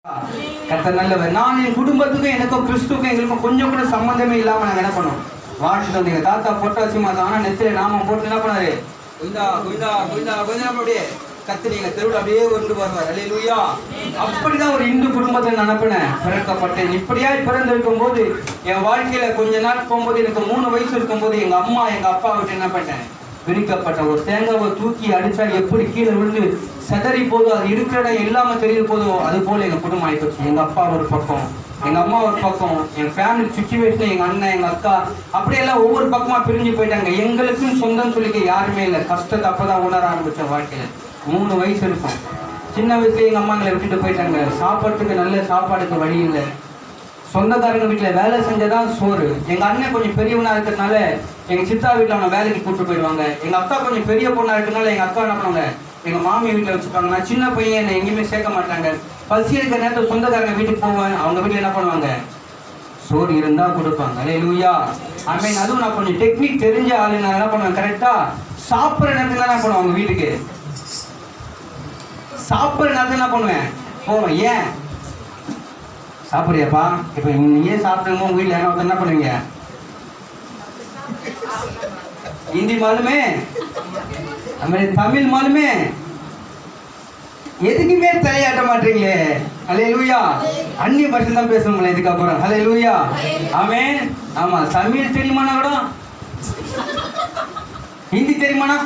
கர்த்தர் நல்லவர். நான் என் குடும்பத்துக்கும் எனக்கும் கிறிஸ்துக்கும் எங்களுக்கும் கொஞ்சம் கூட சம்பந்தமே இல்லாம நாங்க என்ன பண்ணோம், வாழ்த்துட்டு வந்தீங்க. தாத்தா பொட்டாசி மாதம் ஆனா நெத்தில நாமம் போட்டு என்ன பண்ணாரு, குயிந்தா குயிந்தா குயிந்தா குயிந்தா அப்படியே கத்துறீங்க தெருவில் அப்படியே கொண்டு வருவார். அல்லேலூயா. அப்படிதான் ஒரு இந்து குடும்பத்தை நினைப்பினேன், பிறக்கப்பட்டேன். இப்படியா பிறந்திருக்கும் போது என் வாழ்க்கையில கொஞ்ச நாள் போகும்போது எனக்கு 3 வயசு இருக்கும் போது எங்க அம்மா எங்க அப்பா விட்டு என்ன பண்ணேன், பிரிக்கப்பட்ட ஒரு தேங்காவை தூக்கி அடிச்சா எப்படி கீழே விழுந்து செதறி போதும், அது இருக்கிற இடம் எல்லாமே தெரியுது போதும், அது போல எங்க குடும்பம் ஆயிப்போச்சு. எங்க அப்பா ஒரு பக்கம், எங்க அம்மா ஒரு பக்கம், என் ஃபேமிலி சுச்சுவேஷன், எங்க அண்ணன் எங்க அக்கா அப்படியெல்லாம் ஒவ்வொரு பக்கமா பிரிஞ்சு போயிட்டாங்க. எங்களுக்கும் சொந்தம் சொல்லிக்க யாருமே இல்லை. கஷ்டத்தை அப்பதான் உணர ஆரம்பிச்ச வாழ்க்கையில. 3 வயசு இருக்கும். சின்ன வயசுல எங்க அம்மா எங்களை விட்டுட்டு போயிட்டாங்க. சாப்பாட்டுக்கு நல்ல சாப்பாடுக்கு வழி இல்லை. சொந்தக்காரங்க வீட்டில் வேலை செஞ்சதான் சோறு. எங்கள் அண்ணன் கொஞ்சம் பெரியவனா இருக்கிறதுனால எங்கள் சித்தா வீட்டில் அவனை வேலைக்கு கூப்பிட்டு போயிடுவாங்க. எங்கள் அக்கா கொஞ்சம் பெரிய பொண்ணாக இருக்கிறதுனால எங்கள் அக்கா என்ன பண்ணுவாங்க, எங்கள் மாமி வீட்டில் வச்சுப்பாங்க. நான் சின்ன பையன், என்னை எங்கேயுமே சேர்க்க மாட்டாங்க. பசி இருக்கிற நேரத்தில் சொந்தக்காரங்க வீட்டுக்கு போவேன். அவங்க வீட்டில் என்ன பண்ணுவாங்க, சோறு இருந்தால் கொடுப்பாங்க. அல்லேலூயா. ஆமென். அதுவும் நான் கொஞ்சம் டெக்னிக் தெரிஞ்ச ஆளு. நான் என்ன பண்ணுவேன், கரெக்டாக சாப்பிட்ற நேரத்தில் என்ன பண்ணுவேன், அவங்க வீட்டுக்கு சாப்பிட்ற நேரத்தில் என்ன பண்ணுவேன், போவேன். ஏன் சாப்பிட்றியாப்பா, இப்போ நீயே சாப்பிடுங்க. உங்க வீட்டில் என்ன என்ன பண்ணுவீங்க, ஹிந்தி மாலுமே, அதுமாதிரி தமிழ் மாலுமே, எதுக்குமே தலையாட்ட மாட்டீங்களே. அல்லேலூயா. அந்நிய பாஷை தான் பேசணும்ல இதுக்கப்புறம். அல்லேலூயா. ஆமென். ஆமா, தமிழ் தெரியுமானா கூட, ஹிந்தி தெரியுமானா,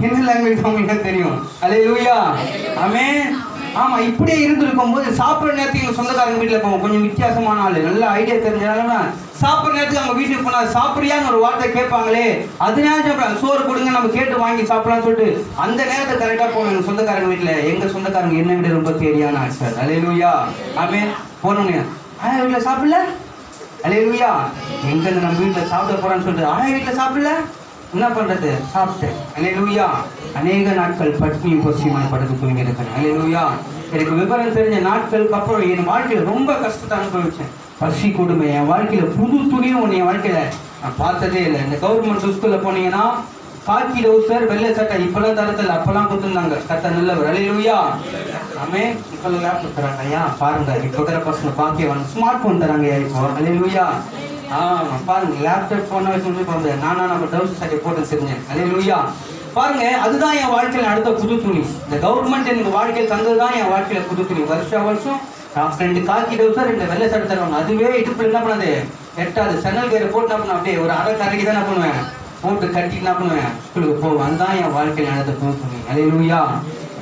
என்ன லாங்குவேஜ் உங்களுக்கு தெரியும். அல்லேலூயா. ஆமென். ஆமா, இப்படியே இருந்திருக்கும் போது சாப்பிட்ற நேரத்துக்கு எங்கள் சொந்தக்காரங்க வீட்டில் போவோம். கொஞ்சம் வித்தியாசமான ஆள், நல்ல ஐடியா தெரிஞ்சாலும்னா சாப்பிட்ற நேரத்துக்கு அவங்க வீட்டுக்கு போனால் சாப்பிட்றியான்னு ஒரு வார்த்தை கேட்பாங்களே, அதனால சோறு கொடுங்க நம்ம கேட்டு வாங்கி சாப்பிடலாம்னு சொல்லிட்டு அந்த நேரத்தை கரெக்டாக போவோம் எங்கள் சொந்தக்காரங்க வீட்டில். எங்கள் சொந்தக்காரங்க என்ன விட ரொம்ப தேடியான ஆள் சார். அல்லேலூயா. ஆமென். போனோன்னு வீட்டில் சாப்பிடல, அல்லேலூயா. எங்கேருந்து நம்ம வீட்டில் சாப்பிட போகிறான்னு சொல்லிட்டு வீட்டில் சாப்பிடல, என்ன பண்ணுறது, சாப்பிட்டேன். அல்லேலூயா. அநேக நாட்கள் பட்னி பசியமான படுத்து தூங்கி இருக்கிறேன். அல்லேலூயா. எனக்கு விவரம் தெரிஞ்ச நாட்களுக்கு அப்புறம் என் வாழ்க்கையில் ரொம்ப கஷ்டத்தை அனுபவிச்சேன். பசி கொடுமை என் வாழ்க்கையில் புது துணியும் ஒன்று என் வாழ்க்கையில் நான் பார்த்ததே இல்லை. இந்த கவர்மெண்ட் ஸ்கூலில் போனீங்கன்னா காக்கி டவுசர் வெள்ளை சட்டை இப்பெல்லாம் தரத்தில் அப்பெல்லாம் கொடுத்துருந்தாங்க. சட்டை நல்லவர். அல்லேலூயா. ஆமே. இப்பெல்லாம் லேப்டாப் தராங்க. ஐயா பாருங்க, இப்போ இருக்கிற பசங்க பாக்கியவான் ஸ்மார்ட் ஃபோன் தராங்க. ஐயா இப்போ. அல்லேலூயா. பாருங்க, லேப்டாப் போன வச்சு பாருங்க, நானா நம்ம டவுசர் சட்டை போட்டு செஞ்சேன். அல்லேலூயா. பாருங்க, அதுதான் என் வாழ்க்கையில் அடுத்த புது துணி. இந்த கவர்மெண்ட் எனக்கு வாழ்க்கையில் தந்ததுதான் என் வாழ்க்கையில புது துணி. வருஷம் 2 காக்கி டவுசர் 2 வெள்ளை சட்டை தருவாங்க. அதுவே இடுப்புல என்ன பண்ணாது, எட்டாது. சன்னல் கயிறு போட்டு என்ன பண்ணுவேன், அப்படியே ஒரு அரை கரைக்கு தான் என்ன பண்ணுவேன், போட்டு கட்டி என்ன பண்ணுவேன், ஸ்கூலுக்கு போவேன். அதுதான் என் வாழ்க்கையில் அடுத்த புது துணி. அல்லேலூயா.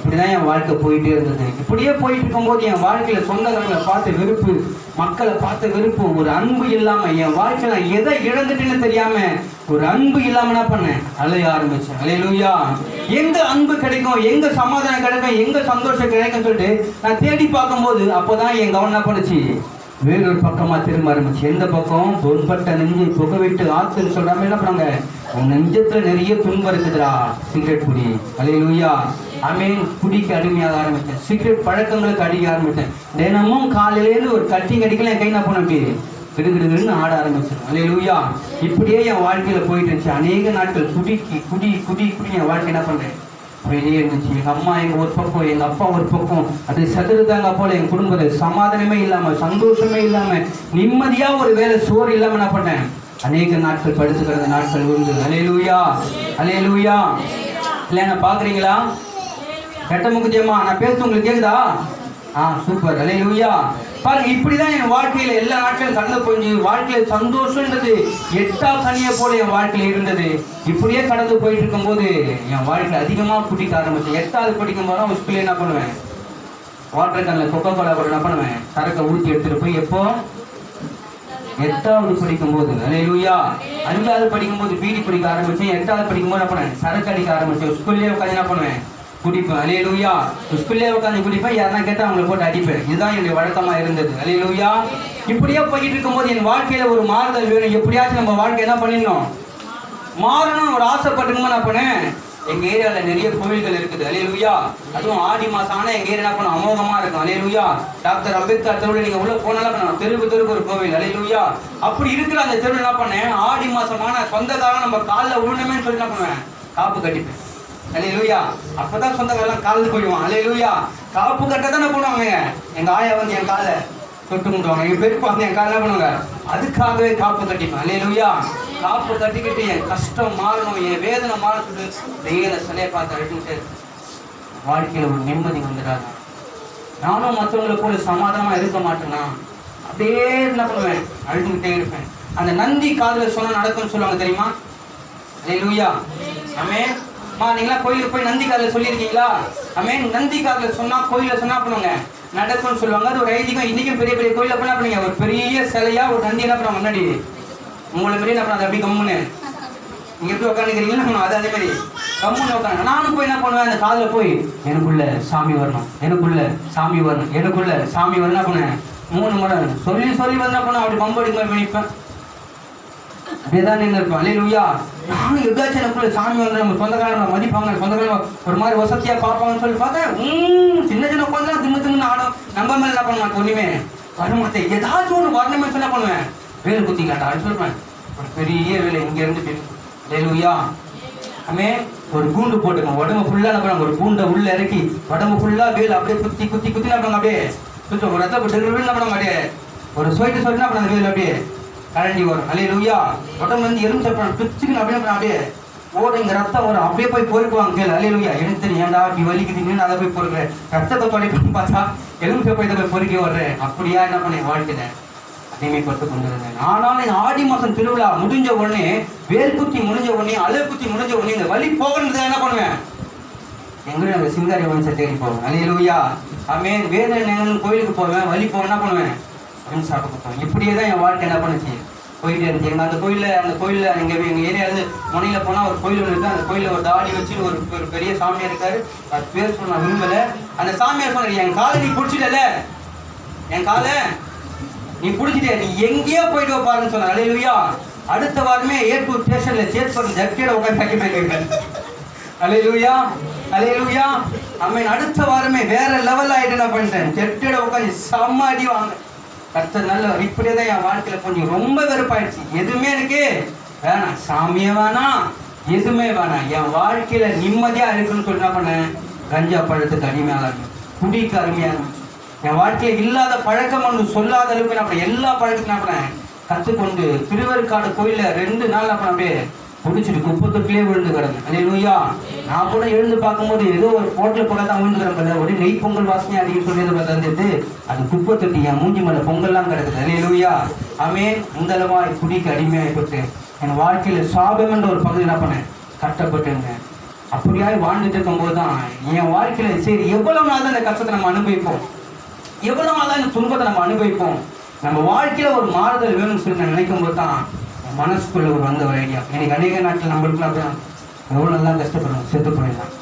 இப்படிதான் என் வாழ்க்கை போயிட்டே இருந்தது. இப்படியே போயிட்டு இருக்கும்போது என் வாழ்க்கையில சொந்தங்களை பார்த்த வெறுப்பு, மக்களை பார்த்த வெறுப்பு, ஒரு அன்பு இல்லாம என் வாழ்க்கையில எதை இழந்துட்டுன்னு தெரியாம ஒரு அன்பு இல்லாம என்ன பண்ணேன், அலைய ஆரம்பிச்சேன். அல்லேலூயா. எங்க அன்பு கிடைக்கும், எங்க சமாதானம் கிடைக்கும், எங்க சந்தோஷம் கிடைக்கும் சொல்லிட்டு நான் தேடி பார்க்கும்போது அப்போதான் என் கவனம் என்ன பண்ணுச்சு, வேறொரு பக்கமா திரும்ப ஆரம்பிச்சு. எந்த பக்கம், தொன்பட்ட நெஞ்சை புகவிட்டு ஆத்துன்னு சொல்றாம என்ன பண்ணாங்க, உன் நெஞ்சத்துல நிறைய துன்பம் இருக்குதுடா, சிகரெட் குடி. அல்லேலூயா. ஆமென். குடிக்க அடிமையாக ஆரம்பித்தேன். சிகரெட் பழக்கங்களுக்கு அடிக்க ஆரம்பித்தேன். தினமும் காலையிலேருந்து ஒரு கட்டிங் அடிக்கல என் கை நான் போன அப்படி கிடுகிடுன்னு ஆட ஆரம்பிச்சேன். அல்லேலூயா. இப்படியே என் வாழ்க்கையில போயிட்டு இருந்துச்சு. அநேக நாட்கள் குடி என் வாழ்க்கை என்ன பண்றேன் வெளியே இருந்துச்சு. எங்க அம்மா எங்க ஒரு பக்கம், எங்க அப்பா ஒரு பக்கம், அது சதுருதாங்க போல என் குடும்பத்தில் சமாதானமே இல்லாம, சந்தோஷமே இல்லாம, நிம்மதியா ஒரு வேலை சோறு இல்லாம என்ன பண்ணேன், அநேக நாட்கள் படுத்து கிடந்த நாட்கள் உண்டு. அல்லேலூயா. அல்லேலூயா. இல்லைன்னா பாக்குறீங்களா, கெட்ட முக்குத்தியம்மா நான் பேசுறது உங்களுக்கு கேக்குதா? சூப்பர். அல்லேலூயா. பாருங்க, இப்படிதான் என் வாழ்க்கையில எல்லா நாட்களும் கண்ணு கொஞ்சம் வாழ்க்கையில சந்தோஷம்ன்றது எட்டா கனியை போல என் வாழ்க்கையில இருந்தது. இப்படியே கடந்து போயிட்டு இருக்கும் போது என் வாழ்க்கையில அதிகமா குடிக்க ஆரம்பிச்சேன். 8வது படிக்கும் போது தான் ஸ்கூல்ல என்ன பண்ணுவேன், வாட்டர் கேன்ல கொக்கோ கோலா கூட என்ன பண்ணுவேன், சரக்கை ஊற்றி எடுத்துட்டு போய் எப்போ 8வது படிக்கும் போது. அல்லேலூயா. 5வது படிக்கும் போது பீடி பிடிக்க ஆரம்பிச்சேன். 8வது படிக்கும் போது என்ன பண்ணேன், சரக்கு அடிக்க ஆரம்பிச்சேன். ஸ்கூல்லேயே உட்காந்து என்ன பண்ணுவேன், குடிப்பேன். அல்லேலூயா. ஸ்கூல்லே உட்காந்து குடிப்பேன். யாருன்னா கேட்டால் அவங்களை போட்டு அடிப்பேன். இதுதான் என்னுடைய வழக்கமா இருந்தது. அல்லேலூயா. இப்படியே போயிட்டு இருக்கும்போது என் வாழ்க்கையில ஒரு மாறுதல் வேணும். எப்படியாச்சும் நம்ம வாழ்க்கை என்ன பண்ணிடணும், மாறணும்னு ஒரு ஆசைப்பட்டுமா நான் பண்ணேன். எங்க ஏரியாவில் நிறைய கோவில்கள் இருக்குது. அல்லேலூயா. அதுவும் ஆடி மாசம் ஆனால் எங்க ஏரியா என்ன பண்ணும், அமோகமா இருக்கும். அல்லேலூயா. டாக்டர் அம்பேத்கர் தெருவில் நீங்க உள்ள போனாலும் பண்ணணும், தெருவுக்கு ஒரு கோவில். அல்லேலூயா. அப்படி இருக்கிற அந்த தெருவில் என்ன பண்ணேன், ஆடி மாசமான சொந்தக்காரன் நம்ம காலில் உருணுமேன்னு சொல்லி என்ன பண்ணுவேன், காப்பு கட்டிப்பேன். அல்லேலூயா. அப்பதான் சொந்தக்காரெல்லாம் காலில் போயிடுவான். அல்லேலூயா. காப்பு கட்ட தானே போடுவாங்க. எங்க ஆயா வந்து என் காலை தொட்டு முட்டுவாங்க, எங்க பெருப்பா வந்து என் காலை பண்ணுவாங்க, அதுக்காகவே காப்பு கட்டிப்பேன். அல்லேலூயா. காப்பு கட்டிக்கிட்டு என் கஷ்டம் மாறணும், என் வேதனை மாறணும்னு தெய்வ சிலையை பார்த்து அழுதுகிட்டு வாழ்க்கையில ஒரு நிம்மதி வந்துடாது. நானும் மற்றவங்களை போல சமாதானமா இருக்க மாட்டேன்னா அப்படியே என்ன பண்ணுவேன், அழுதுகிட்டே இருப்பேன். அந்த நந்தி காதுல சொன்னா நடக்கும்னு சொல்லுவாங்க தெரியுமா? அல்லேலூயா. ஆமென். நீங்களாம் கோயிலுக்கு போய் நந்தி காதுல சொல்லியிருக்கீங்களா? ஆமென். நந்தி காதுல சொன்னா கோயில சொன்னா பண்ணுவாங்க நடக்கும்னு சொல்லுவாங்க. அது ஒரு ஐதீகம். இன்னைக்கும் பெரிய பெரிய கோயில போனா பண்ணுங்க, ஒரு பெரிய சிலையா ஒரு நந்தி என்ன பண்ணுவாங்க முன்னாடி உங்களை மாரி என்ன பண்ணாது அப்படி கம்முன்னு இங்க எப்படி உட்காந்துக்கிறீங்களா, அது அதே மாதிரி கம்முன்னு உட்காந்து நானும் போய் என்ன பண்ணுவேன், அந்த காதுல போய் எனக்குள்ள சாமி வரணும், எனக்குள்ள சாமி வரணும், எனக்குள்ள சாமி வரணும் என்ன பண்ணுவேன் 3 முறை சொல்லி சொல்லி வந்து என்ன பண்ண அப்படி பம்படி மாதிரி பண்ணிப்பேன். அப்படியேதான் நின்று இருப்பேன். அல்லேலூயா. நானும் எதாச்சும் எனக்குள்ள சாமி வந்து நம்ம சொந்தக்காரங்க மதிப்பாங்க, சொந்தக்காரங்க ஒரு மாதிரி வசதியா பார்ப்பாங்கன்னு சொல்லி பார்த்தேன். சின்ன சின்ன உட்காந்து தின்னு தின்னு ஆடும். நம்ம மேல என்ன பண்ண மாட்டேன், ஒண்ணுமே வரமாட்டேன். ஏதாச்சும் ஒன்று வரணுமே என்ன பண்ணுவேன், வேலை குத்திக்கலாட்டா அப்படின்னு சொல்லுவேன். ஒரு பெரிய வேலை இங்க இருந்து. அல்லேலூயா. ஆமென். ஒரு கூண்டு போட்டுக்கோங்க, உடம்பு ஃபுல்லா என்ன பண்ணுவாங்க, ஒரு கூண்டை உள்ள இறக்கி உடம்பு ஃபுல்லா வேலை அப்படியே குத்தி குத்தி குத்தி என்ன பண்ணுவாங்க, அப்படியே சுத்தம் ஒரு இடத்துல போட்டு என்ன பண்ணுவாங்க, அப்படியே ஒரு சொயிட்டு சொன்னா பண்ணாங்க வேலை அப்படியே கரண்டி வரும். அல்லேலூயா. உடம்பு வந்து எலும்பு சாப்பிடணும் பிச்சுக்குன்னு அப்படியே அப்படியே ஓடுங்க ரத்தம் வரும், அப்படியே போய் பொறுக்குவாங்க கேளு. அல்லேலூயா. எனக்கு தெரியும் ஏன்டா அப்படி வலிக்குதுன்னு அதை போய் பொறுக்கிறேன், ரத்தத்தை தொலைக்கணும்னு பார்த்தா எலும்பு சாப்பிட போய் பொறுக்கி வர்றேன். அப்படியா என்ன பண்ணேன் வாழ்க்கையில அடிமைப்பட்டு கொண்டிருந்தேன். ஆனாலும் இந்த ஆடி மாசம் திருவிழா முடிஞ்ச உடனே, வேல் குத்தி முடிஞ்ச உடனே, அலை குத்தி முடிஞ்ச உடனே இந்த வலி போகணுன்றதை என்ன பண்ணுவேன், எங்களுடைய அந்த சிங்காரி வம்சை தேடி போவேன். அல்லேலூயா. ஆமென். வேதனை நேரம் கோயிலுக்கு போவேன், வலி போக என்ன பண்ணுவேன், சாப்பிட்டு போவேன். இப்படியே தான் என் வாழ்க்கை என்ன பண்ணுச்சு போயிட்டே இருந்துச்சு. எங்க அந்த கோயிலில் எங்கள் ஏரியாவில் முனையில போனால் ஒரு கோயில் ஒன்று இருக்குது. அந்த கோயிலில் ஒரு தாடி வச்சுட்டு ஒரு பெரிய சாமியார் இருக்காரு. அது பேர் சொன்ன நான் விரும்பலை. அந்த சாமியார் சொன்னார், என் காலை நீ பிடிச்சிட்டல, என் காலை நீ பிடிச்சிட்டே, நீ எங்கேயோ போயிட்டு பாருன்னு சொன்னார். அல்லேலூயா. அடுத்த வாரமே ஏர்போர்ட் ஸ்டேஷன்ல சேர்த்து ஜட்டியோட உட்காந்து கேட்கிறேன். அல்லேலூயா. அல்லேலூயா. ஆமென். அடுத்த வாரமே வேற லெவல் ஆயிட்டு என்ன பண்ணிட்டேன், ஜட்டியோட உட்காந்து செம்ம அடி வாங்க. கர்த்தர் நல்ல. இப்படியே தான் என் வாழ்க்கையில கொஞ்சம் ரொம்ப வெறுப்பாயிடுச்சு. எதுவுமே எனக்கு வேணாம், சாமியே வேணாம், எதுவுமே வேணாம். என் வாழ்க்கையில நிம்மதியா இருக்குன்னு சொல்லி என்ன பண்ணேன், கஞ்சா பழத்துக்கு அடிமையாக இருக்கும், குடிக்கு அருமையாக இருக்கும். என் வாழ்க்கையில இல்லாத பழக்கம் ஒன்று சொல்லாத அளவுக்கு நான் எல்லா பழக்கத்தையும் என்ன பண்ணேன் கற்றுக்கொண்டு திருவேற்காடு கோயில 2 நாள் அப்ப அப்படியே பிடிச்சிட்டு குப்பை தொட்டிலே விழுந்து கிடந்தேன். அல்லேலூயா. நான் கூட எழுந்து பார்க்கும்போது ஏதோ ஒரு ஹோட்டல் பக்கம் தான் விழுந்து கிடப்பல, ஒரு நெய் பொங்கல் வாசனையா அப்படின்னு சொல்லி பார்த்துட்டு அது குப்பை தொட்டி என் மூஞ்சி மேல பொங்கல்லாம் கிடக்குது. அல்லேலூயா. ஆமென். இந்த அளவாய் குடிக்கு அடிமையாயிப்பட்டு என் வாழ்க்கையில சாபம் என்ற ஒரு பகுதி என்ன பண்ணேன் கட்டப்பட்டிருந்தேன். அப்படியாய் வாழ்ந்துட்டு இருக்கும்போது தான் என் வாழ்க்கையில சரி எவ்வளவு நாள் தான் இந்த கஷ்டத்தை நம்ம அனுபவிப்போம், எவ்வளவு நாள் தான் இந்த துன்பத்தை நம்ம அனுபவிப்போம், நம்ம வாழ்க்கையில ஒரு மாறுதல் வேணும்னு சொல்லி நான் நினைக்கும் போது தான் மனசுக்குள்ள ஒரு வந்த ஒரு ஐடியா. எனக்கு அநேக நாட்கள் நம்மளுக்குள்ள அப்படிதான் எவ்வளவு நல்லா கஷ்டப்படணும், செத்து போயிடலாம்,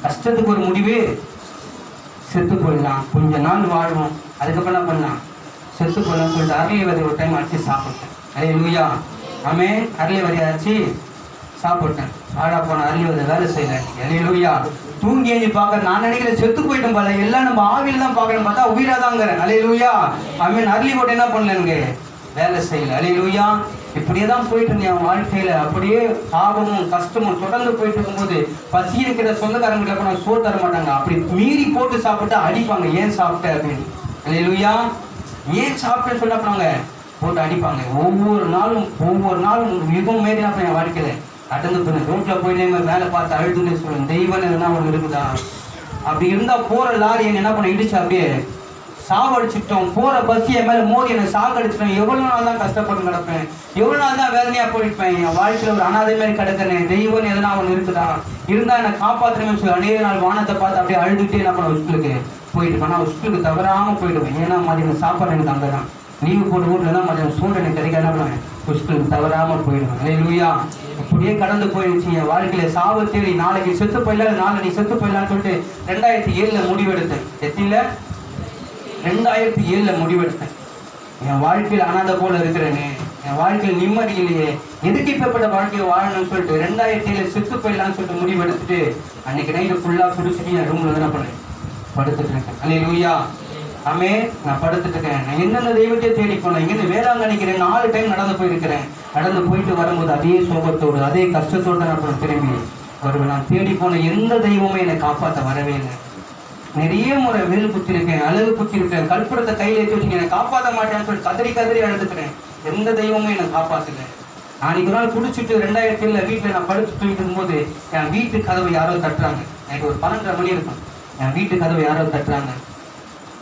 கஷ்டத்துக்கு ஒரு முடிவு செத்து போயிடலாம், கொஞ்ச நாள் வாழுவோம், அதுக்கப்புறம் என்ன பண்ணலாம் செத்து போயிடலாம் சொல்லிட்டு அரளி விதை ஒரு டைம் அடிச்சு சாப்பிட்டேன். அல்லேலூயா. ஆமென். அரளி விதை அடிச்சு சாப்பிட்டேன். ஆடா போன அரளி விதை வேலை செய்யல. அல்லேலூயா. தூங்கி எழுதி பார்க்க நான் நினைக்கிறேன் செத்து போயிட்டோம் போல, எல்லாம் நம்ம ஆவியில தான் பார்க்கணும், பார்த்தா உயிராதாங்கிறேன். அல்லேலூயா. ஆமென். அரளி போட்டு என்ன பண்ணலங்க வேலை செய்யல. அல்லேலூயா. இப்படியே தான் போயிட்டு இருந்தேன் என் வாழ்க்கையில. அப்படியே பாவமும் கஷ்டமும் தொடர்ந்து போயிட்டு இருக்கும்போது பசி இருக்கிற சொந்தக்காரங்க கூட சோறு தர மாட்டாங்க, அப்படி மீறி போட்டு சாப்பிட்டு அடிப்பாங்க, ஏன் சாப்பிட்ட அப்படின்னு. அல்லேலூயா. ஏன் சாப்பிட்டேன்னு சொல்ல போனாங்க போட்டு அடிப்பாங்க. ஒவ்வொரு நாளும் மிகவும் மாரி என்ன என் வாழ்க்கையில கடந்து போனேன். ரோட்ல போயிட்டே வேலை பார்த்து அழுதுன்னு சொல்லுவேன், தெய்வம் எதுனா ஒன்று இருக்குதா, அப்படி இருந்தா போற லாரி என்ன பண்ண இடிச்சு அப்படியே சாவடிச்சுட்டோம், போற பஸ் என் மேல மோதி என்னை சாகடிச்சிட்டோம். எவ்வளவு நாள் தான் கஷ்டப்பட்டு கிடப்பேன், எவ்வளவு நாள் தான் வேதனையா போயிருப்பேன். என் வாழ்க்கையில ஒரு அனாதை மாதிரி கிடக்கிறேன், தெய்வம் எதனா ஒன்று இருக்குதா, இருந்தா என்னை காப்பாத்துறேன்னு சொல்லி அநேக நாள் வானத்தை பார்த்து அப்படியே அழுதுகிட்டே என்ன பண்ண ஸ்கூலுக்கு போயிட்டு நான் ஸ்கூலுக்கு தவறாம போயிடுவேன். ஏன்னா மதியம் சாப்பாடு எனக்கு அங்கே தான் லீவு போட்டு வீட்டுல தான் மதியம் சூடு எனக்கு கிடைக்க என்ன பண்ணுவேன் ஸ்கூலுக்கு தவறாம போயிடுவேன். அல்லேலூயா. இப்படியே கடந்து போயிடுச்சு என் வாழ்க்கையில. சாவு தேடி நாளைக்கு செத்து போயிடலாம், நாளைக்கு செத்து போயிடலான்னு சொல்லிட்டு 2007 முடிவெடுத்தேன். எத்தில 2007 முடிவெடுத்தேன். என் வாழ்க்கையில் அனாதை போல இருக்கிறேன்னு, என் வாழ்க்கையில் நிம்மதி இல்லையே, எதுக்கு இப்பப்பட்ட வாழ்க்கையை வாழணும்னு சொல்லிட்டு 2007 செத்து போயிடலான்னு சொல்லிட்டு முடிவெடுத்துட்டு அன்னைக்கு நைட்டு ஃபுல்லா குடிச்சிட்டு என் ரூம்ல என்ன பண்ணேன் படுத்துட்டு இருக்கேன். அல்லேலூயா. ஆமே. நான் படுத்துட்டு இருக்கேன். நான் என்னென்ன தெய்வத்தையே தேடி போனேன். இங்கேருந்து வேளாங்கண்ணிக்கு 4 டைம் நடந்து போயிருக்கிறேன். நடந்து போயிட்டு வரும்போது அதே சோகத்தோடு அதே கஷ்டத்தோடு நான் திரும்பி அவர்கள் நான் தேடி போன எந்த தெய்வமும் என்னை காப்பாற்ற வரவே இல்லை. நிறைய முறை வேல் குத்திருக்கேன், அழகு குத்திருக்கேன், கற்பூரத்தை கையில் ஏற்றி வச்சுக்கேன், என்னை காப்பாற்ற மாட்டேன்னு சொல்லி கதறி கதறி அழுதுக்கிறேன். எந்த தெய்வமும் என்னை காப்பாற்றல. அன்னைக்கு ஒரு நாள் குடிச்சிட்டு 2007 வீட்டில் நான் படுத்து தூங்கிட்டு இருக்கும்போது என் வீட்டு கதவை யாரோ தட்டுறாங்க. எனக்கு ஒரு 12:30 மணி இருக்கும். என் வீட்டு கதவை யாரோ தட்டுறாங்க.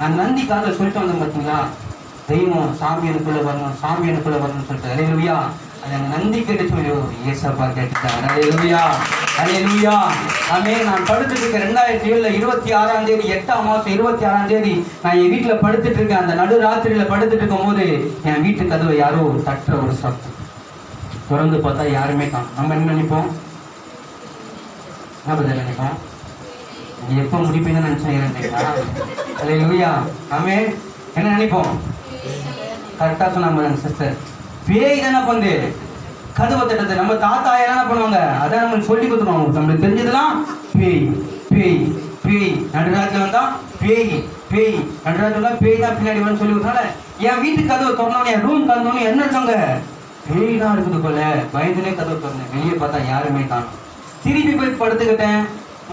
நான் நந்தி காதில் சொல்லிட்டு வந்தேன் பார்த்தீங்களா, தெய்வம் சாமி எனக்குள்ள வரணும், சாமி எனக்குள்ள வரணும்னு சொல்லிட்டு. அல்லேலூயா. அது அந்த நந்தி கேட்டு சொல்லி ஏசப்பா கேட்டுட்டார். அல்லேலூயா, அல்லேலூயா. ஆமென். நான் படுத்துட்டு இருக்கேன் 2007 26ஆம் தேதி 8ஆம் மாதம் 26ஆம் தேதி நான் என் வீட்டில் படுத்துட்டு இருக்கேன். அந்த நடு ராத்திரியில் படுத்துட்டு இருக்கும் போது என் வீட்டு கதவை யாரோ தட்டுற ஒரு சத்தம். திறந்து பார்த்தா யாருமே காணும். நம்ம என்ன நினைப்போம்? என்ன பதில் நினைப்போம்? நீங்க எப்போ முடிப்பீங்கன்னு நினைச்சீங்களா? அல்லேலூயா. ஆமென். என்ன நினைப்போம்? கரெக்டா சொன்னாங்க சிஸ்டர். பேய் தானே பண்ணு கதவை தட்டத்தை. நம்ம தாத்தா என்ன பண்ணுவாங்க, அதான் நம்மளுக்கு சொல்லி கொடுத்துருவாங்க. நம்மளுக்கு தெரிஞ்சதெல்லாம் பேய் பேய் பேய். நடுராத்திரி வந்தா பேய் பேய், நடுராத்திரி வந்தா பேய் தான் பின்னாடி வந்து சொல்லி கொடுத்தால. என் வீட்டுக்கு கதவை திறந்தோன்னே, என் ரூம் திறந்தோன்னே என்ன இருக்காங்க, பேய் தான் இருக்குது போல. பயந்துலே கதவை திறந்தேன். வெளியே பார்த்தா யாருமே காணும். திருப்பி போய் படுத்துக்கிட்டேன்.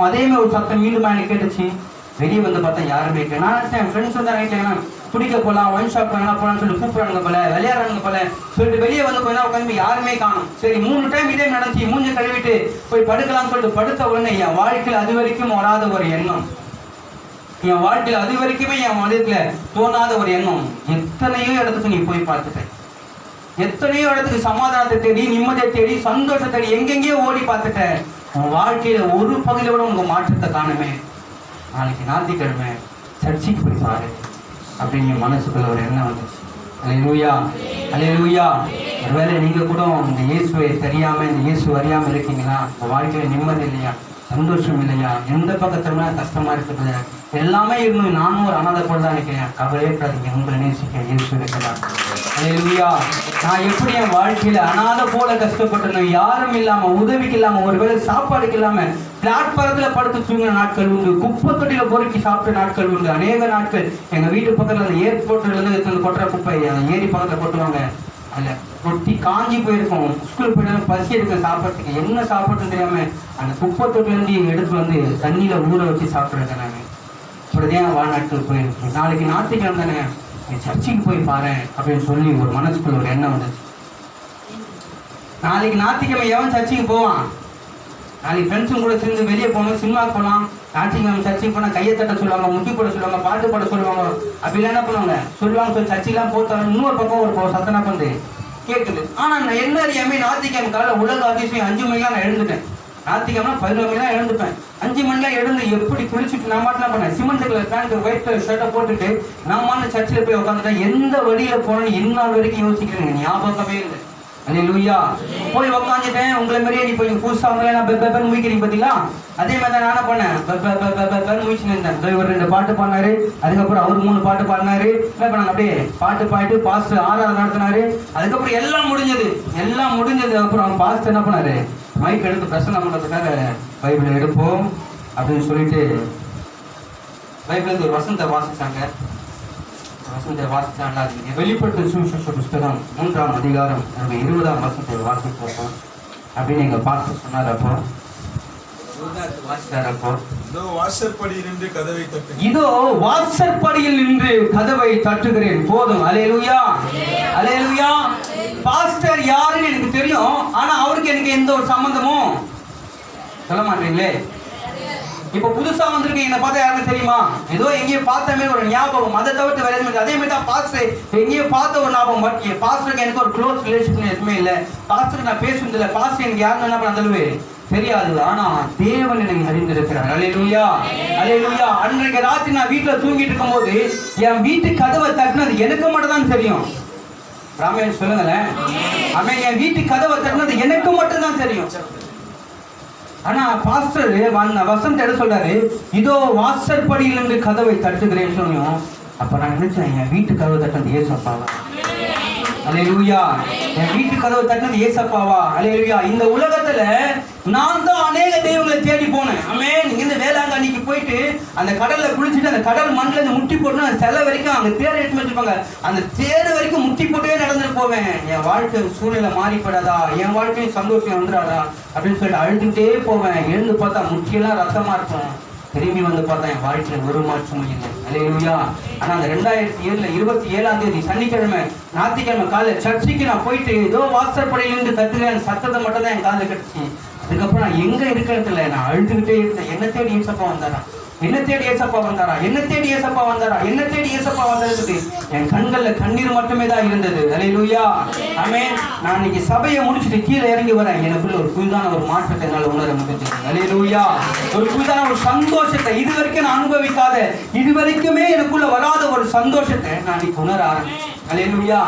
அதே மாதிரி ஒரு சத்தம் மீண்டும் எனக்கு கேட்டுச்சு. வெளியே வந்து பார்த்தா யாருமே இல்லை. நான் என் ஃப்ரெண்ட்ஸ் வந்து நினைக்கிறேன் குடிக்க போகலாம், ஒன் ஷாப் போகலாம்னு சொல்லி கூப்பிட்றாங்க போல, விளையாடுறாங்க போல சொல்லிட்டு வெளியே வந்து போய் உட்காந்து யாருமே காணும். சரி 3 டைம் இதே நடந்துச்சு. மூஞ்ச கழுவிட்டு போய் படுக்கலாம்னு சொல்லிட்டு படுத்த உடனே என் வாழ்க்கையில் அது வரைக்கும் வராத ஒரு எண்ணம், என் வாழ்க்கையில் அது வரைக்குமே என் மனதில் தோணாத ஒரு எண்ணம். எத்தனையோ இடத்துக்கு நீ போய் பார்த்துட்டேன், எத்தனையோ இடத்துக்கு சமாதானத்தை தேடி, நிம்மதியை தேடி, சந்தோஷத்தை தேடி எங்கெங்கேயோ ஓடி பார்த்துட்டேன். உன் வாழ்க்கையில ஒரு பகுதியில கூட உங்க மாற்றத்தை காணுமே. நாளைக்கு ஞாயிற்றுக்கிழமை சர்ச்சைக்கு போய் பாரு அப்படின்னு என் மனசுக்குள்ள ஒரு எண்ணம் வந்துச்சு. அல்லேலூயா, அல்லேலூயா. ஒருவேளை நீங்க கூட இந்த இயேசுவை தெரியாம, இந்த இயேசு அறியாம இருக்கீங்களா? உங்க வாழ்க்கையில நிம்மதி இல்லையா, சந்தோஷம் இல்லையா, எந்த பக்கத்துல கஷ்டமா இருக்குது, எல்லாமே இருந்தும் நானும் ஒரு அனாதை போல தான் இருக்கிறேன். கவலையேற்றாதீங்க, உங்களை நேசிக்க இயேசு இருக்கிறார். அல்லேலூயா. நான் எப்படி என் வாழ்க்கையில அனாதை போல கஷ்டப்பட்டேன், யாரும் இல்லாம, உதவிக்கு இல்லாம, ஒருவேளை சாப்பாடுக்கு இல்லாம பிளாட்பாரத்துல படுத்து தூங்கின நாட்கள் உண்டு, குப்பை தொட்டியில பொறுக்கி சாப்பிட்ட நாட்கள் உண்டு. அநேக நாட்கள் எங்க வீட்டு பக்கத்துல அந்த ஏர்போர்ட்ல இருந்து கொட்டுற குப்பை ஏரி பக்கத்துல கொட்டுவாங்க. அல்ல ரொட்டி காஞ்சி போயிருக்கோம். ஸ்கூலுக்கு போயிட்டு பசி எடுக்க சாப்பிட்றதுக்கு என்ன சாப்பிட்றதுன்னு தெரியாம அந்த குப்பை தொட்டிலேருந்து எடுத்து வந்து தண்ணியில ஊற வச்சு சாப்பிட்றேன். நாங்கள் இப்படிதான் வாழ்நாட்கள் போயிருக்கு. நாளைக்கு ஞாயிற்றுக்கிழமை தானே, நீ சர்ச்சைக்கு போய் பாரு அப்படின்னு சொல்லி ஒரு மனசுக்குள்ள ஒரு எண்ணம் வந்துச்சு. நாளைக்கு ஞாயிற்றுக்கிழமை எவன் சர்ச்சைக்கு போவான்? நாளைக்கு ஃப்ரெண்ட்ஸும் கூட சேர்ந்து வெளியே போகணும், சினிமாவுக்கு போகலாம். ஞாயிற்றுக்கிழமை சர்ச்சைக்கு போனால் கையை தட்ட சொல்லுவாங்க, முட்டி போட சொல்லுவாங்க, பாட்டு பாட சொல்லுவாங்க. அப்படிலாம் என்ன பண்ணுவாங்க சொல்லுவாங்க. சொல்லி சர்ச்சைக்கெல்லாம் போத்தாங்க. இன்னொரு பக்கம் ஒரு சத்தனா பண்ணு கேட்குது. ஆனால் நான் என்ன அறியாமே ஞாயிற்றுக்கிழமை காலையில் உலக அதிசயம் 5 மணிக்கெலாம் நான் எழுந்துட்டேன். ஞாயிற்றுக்கிழமை 11 மணிலாம் எழுந்துப்பேன். 5 மணிலாம் எழுந்து எப்படி குளிச்சுட்டு நான் மாட்டேன் பண்ணேன். Cement colour pant white colour ஷர்ட்டை போட்டுட்டு நான் சர்ச்சில் போய் உட்காந்துட்டேன். எந்த வழியில போனேன்னு இந்நாள் வரைக்கும் யோசிக்கிறேன், ஞாபகமே இல்லை. அல்லேலூயா. போய் உட்காந்துட்டேன். உங்களை மாதிரியே நீ போய் புதுசாக அவங்களே நான் பெப்பேன்னு முடிக்கிறீங்க பார்த்தீங்களா, அதே மாதிரி தான் நானும் பண்ணேன். பெப்பேன்னு முடிச்சுன்னு இருந்தேன். ஒரு 2 பாட்டு பாடினாரு. அதுக்கப்புறம் அவர் 3 பாட்டு பாடினாரு. என்ன பண்ணாங்க, அப்படியே பாட்டு பாடிட்டு பாஸ்டர் ஆராதனை நடத்தினாரு. அதுக்கப்புறம் எல்லாம் முடிஞ்சது. எல்லாம் முடிஞ்சது அப்புறம் பாஸ்டர் என்ன பண்ணாரு, மைக் எடுத்து பிரசன்னம் பண்ணுறதுக்காக பைபிளை எடுப்போம் அப்படின்னு சொல்லிட்டு பைபிள் ஒரு வசனத்தை வாசிச்சாங்க. வசனத்தை வாசிச்சாங்க. வெளிப்படுத்தும் சுவிசேஷ புஸ்தகம் 3ஆம் அதிகாரம் 20ஆம் வசனத்தை வாசிப்போம் அப்படின்னு எங்க பாஸ்டர் சொன்னார். அப்போ இதோ வாசற்படியில் நின்று கதவை தட்டுகிறேன், போதும். அல்லேலூயா, அல்லேலூயா. பாஸ்டர் யாருன்னு எனக்கு தெரியும், ஆனா அவருக்கு எனக்கு எந்த ஒரு சம்பந்தமும் சொல்ல மாட்டீங்களே. இப்ப புதுசா வந்திருக்கீங்க, என்ன பார்த்தா யாருன்னு தெரியுமா? ஏதோ எங்கேயோ பார்த்தமே ஒரு ஞாபகம், அதை தவிர்த்து வேற எதுவுமே. அதே மாதிரி தான் பாஸ்டர் எங்கேயோ பார்த்த ஒரு ஞாபகம். பட் பாஸ்டருக்கு எனக்கு ஒரு க்ளோஸ் ரிலேஷன் எதுவுமே இல்லை. பாஸ்டருக்கு நான் பேசுனது இல்லை. பாஸ்டர் எனக்கு யாருன்னு என்ன பண்ண தெரியாது. ஆனா தேவன் எனக்கு அறிந்திருக்கிறார். அல்லேலூயா, அல்லேலூயா. அன்றைக்கு ராத்திரி நான் வீட்டுல தூங்கிட்டு இருக்கும் போது என் வீட்டு கதவை தட்டினது எனக்கு மட்டும் தான் தெரியும். ராமேன் சொல்லுங்களேன். அவன் என் வீட்டு கதவை தட்டினது எனக்கு மட்டும் தான் தெரியும். ஆனா பாஸ்டர் வசந்த் எட சொல்றாரு, இதோ வாசற்படியில் இருந்து கதவை தட்டுகிறேன்னு சொன்னோம். அப்ப நான் நினைச்சேன், என் வீட்டு கதவை தட்டினது ஏசப்பாவா? அல்லேலூயா. என் வீட்டு கதவை தட்டினது ஏசப்பாவா? அல்லேலூயா. இந்த உலகத்துல நான் தான் அநேக தெய்வங்களை தேடி போனேன். ஆமென். நீங்க இந்த வேளாங்கண்ணிக்கு போயிட்டு அந்த கடல்ல குளிச்சுட்டு அந்த கடல் மண்ணில் இருந்து முட்டி போட்டு சிலை வரைக்கும் அங்க தேர் எடுத்து வச்சிருப்பாங்க. அந்த தேர் வரைக்கும் முட்டி போட்டே நடந்துட்டு போவேன். என் வாழ்க்கை சூழ்நிலை மாறிப்படாதா, என் வாழ்க்கையும் சந்தோஷம் வந்துடாதா அப்படின்னு சொல்லிட்டு அழுதுகிட்டே போவேன். எழுந்து பார்த்தா முட்டியெல்லாம் ரத்தமா இருக்கும். திரும்பி வந்து பார்த்தா என் வாழ்க்கையில் ஒரு மாற்றமும் இல்லை. அல்லேலூயா. ஆனா அந்த 2027ஆம் தேதி சனிக்கிழமை ஞாயிற்றுக்கிழமை காலையில் சர்ச்சுக்கு நான் போயிட்டு ஏதோ வாசற்படையிலிருந்து கத்துக்கிறேன். சத்தத்தை மட்டும் தான் என் காலில் கட்டுச்சு. அதுக்கப்புறம் நான் எங்க இருக்கிறதுல நான் அழுதுகிட்டே இருந்தேன். என்ன தேடி ஏசப்பா வந்தாரா, என்ன தேடி ஏசப்பா வந்தாரா, என்ன தேடி ஏசப்பா வந்தாரா, என்ன தேடி ஏசப்பா வந்தது. என் கண்கள்ல கண்ணீர் மட்டுமே தான் இருந்தது. அல்லேலூயா. ஆமென். நான் இன்னைக்கு சபையை முடிச்சுட்டு கீழே இறங்கி வரேன். எனக்குள்ள ஒரு புதிதான ஒரு மாற்றத்தை என்னால் உணர முடிஞ்சது. அல்லேலூயா. ஒரு புதிதான ஒரு சந்தோஷத்தை இதுவரைக்கும் நான் அனுபவிக்காத, இதுவரைக்குமே எனக்குள்ள வராத ஒரு சந்தோஷத்தை நான் இன்னைக்கு உணர ஆரம்பிச்சேன். அல்லேலூயா.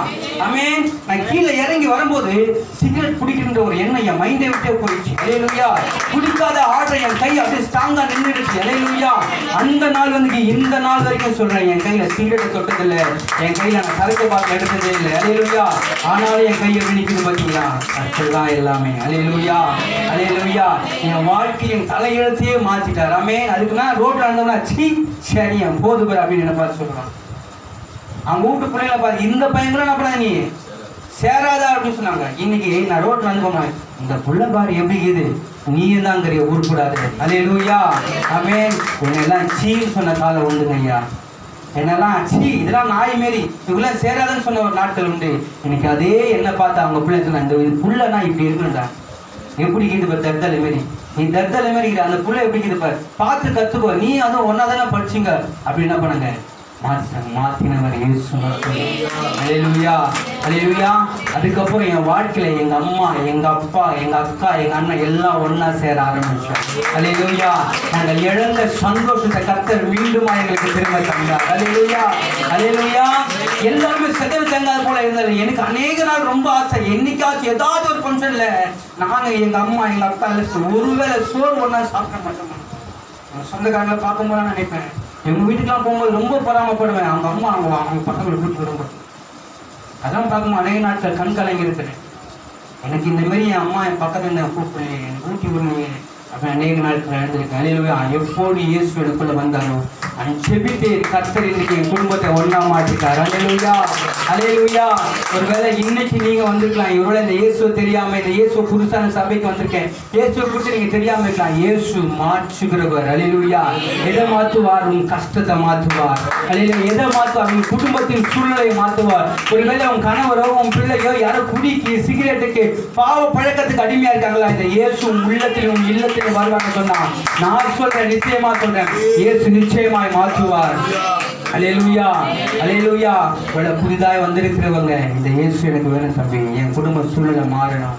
ஆமென். நான் கீழே இறங்கி வரும்போது சிகரெட் குடிக்கின்ற ஒரு எண்ணம் என் மைண்டை விட்டே போயிடுச்சு. அல்லேலூயா. குடிக்காத ஆர்டர் என் கை அப்படியே ஸ்ட்ராங்கா நின்றுடுச்சு. அல்லேலூயா. அந்த நாள் வந்து இந்த நாள் வரைக்கும் சொல்றேன், என் கையில சிகரெட் தொட்டதில்லை, என் கையில நான் சரக்கு பாட்டில் எடுத்ததே இல்லை. அல்லேலூயா. ஆனாலும் என் கையை நிற்குது பார்த்தீங்களா, கர்த்தர்தான் எல்லாமே. அல்லேலூயா. அல்லேலூயா. என் வாழ்க்கையின் தலையெழுத்தையே மாத்திட்டார். ஆமென். அதுக்குன்னா ரோட்ல இருந்தோம்னா சரி என் போது பேர் அப்படின்னு என்ன பார்த்து சொல்றான். அவங்க வீட்டு பிள்ளைங்களை பார்த்து இந்த பையன் என்ன பண்ண நீ சேராதா அப்படின்னு சொன்னாங்க. இன்னைக்கு நான் ரோட்ல வந்து போனேன், இந்த புள்ள பாரு எப்படி இது, நீயும் தான் கரிய ஊர்க்கூடாது. அல்லேலூயா. ஆமென். என்னெல்லாம் சீன்னு சொன்ன காலம் உண்டுங்க ஐயா. என்னெல்லாம் இதெல்லாம் நாய் மாரி இவங்களாம் சேராதுன்னு சொன்ன ஒரு நாட்கள் உண்டு. இன்னைக்கு அதே என்ன பார்த்து அவங்க பிள்ளை சொன்னா, இந்த புள்ளனா இப்படி இருக்கணும்டா, எப்படி இருக்குது பாரு தர்தலை மாரி, நீ தர்தலை மாரி அந்த புள்ள எப்படி இருக்குது பாரு, பார்த்து கத்துக்கோ, நீ அதுவும் ஒன்னா தானே படிச்சிங்க அப்படி என்ன பண்ணுங்க மாத்தினவர் இயேசு. அல்லேலூயா. அல்லேலூயா. அதுக்கப்புறம் என் வாழ்க்கையில எங்க அம்மா, எங்க அப்பா, எங்க அக்கா, எங்க அண்ணன் எல்லாம் ஒன்னா சேர ஆரம்பிச்சோம். அல்லேலூயா. நாங்கள் இழந்த சந்தோஷத்தை கர்த்தர் மீண்டும் எங்களுக்கு திரும்ப தந்தார். அல்லேலூயா. அல்லேலூயா. எல்லாருமே செதவு தேங்காது போல இருந்தது. எனக்கு அநேக நாள் ரொம்ப ஆசை, என்னைக்காச்சும் ஏதாவது ஒரு ஃபங்க்ஷன்ல நாங்க எங்க அம்மா எங்க அக்கா ஒருவேளை சோறு ஒன்னா சாப்பிட மாட்டோம். சொந்தக்காரங்களை பார்க்கும்போது நினைப்பேன், எங்க வீட்டுக்கெல்லாம் போகும்போது ரொம்ப பராமப்படுவேன். அவங்க அம்மா அவங்க பசங்களை கூப்பிட்டு வரும்போது அதெல்லாம் பார்க்கும்போது அநேக நாட்கள் கண் கலங்கி இருக்கிறேன். எனக்கு இந்த மாதிரி என் அம்மா என் பக்கத்துல இருந்து கூப்பிட்டு ஊட்டி விடுங்க அப்படி அநேக நாட்கள் எழுந்திருக்கேன். அல்லேலூயா. எப்போது இயேசு எனக்குள்ள வந்தாரோ ஜெபித்து கர்த்தர் இன்னைக்கு என் குடும்பத்தை ஒண்ணா மாற்றிட்டார். அல்லேலூயா. அல்லேலூயா. ஒருவேளை இன்னைக்கு நீங்க வந்திருக்கலாம், இவரோட இந்த இயேசுவை தெரியாம, இந்த இயேசு புதுசான சபைக்கு வந்திருக்கேன், இயேசுவை குறித்து நீங்க தெரியாம இருக்கலாம். இயேசு மாற்றுகிறவர். அல்லேலூயா. எதை மாற்றுவார்? உன் கஷ்டத்தை மாற்றுவார். அல்லேலூயா. எதை மாற்றுவார்? உன் குடும்பத்தின் சூழ்நிலையை மாற்றுவார். ஒருவேளை உன் கணவரோ உன் பிள்ளையோ யாரோ குடிக்கு சிகரெட்டுக்கு பாவ பழக்கத்துக்கு அடிமையா இருக்காங்களா, இந்த இயேசு உள்ளத்திலும் உன் இல்லத்திலும் வருவாங்க சொன்னா நான் சொல்றேன், நிச்சயமா சொல்றேன், இயேசு நிச்சயமாய் மாற்றுவார். அல்லேலூயா. அல்லேலூயா. புதிதாய் வந்திருக்கிறவங்க, இந்த இயேசு எனக்கு வேணும் தம்பி, என் குடும்ப சூழ்நிலை மாறணும்,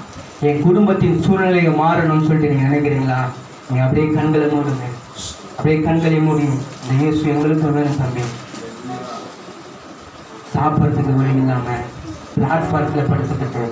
என் குடும்பத்தின் சூழ்நிலையை மாறணும்னு சொல்லிட்டு நீங்க நினைக்கிறீங்களா? நீங்க அப்படியே கண்களை மூடுங்க, அப்படியே கண்களை மூடி, இந்த இயேசு எங்களுக்கு வேணும் தம்பி. சாப்பிட்றதுக்கு வழி இல்லாம பிளாட்பார்க்ல படுத்துக்கிட்டு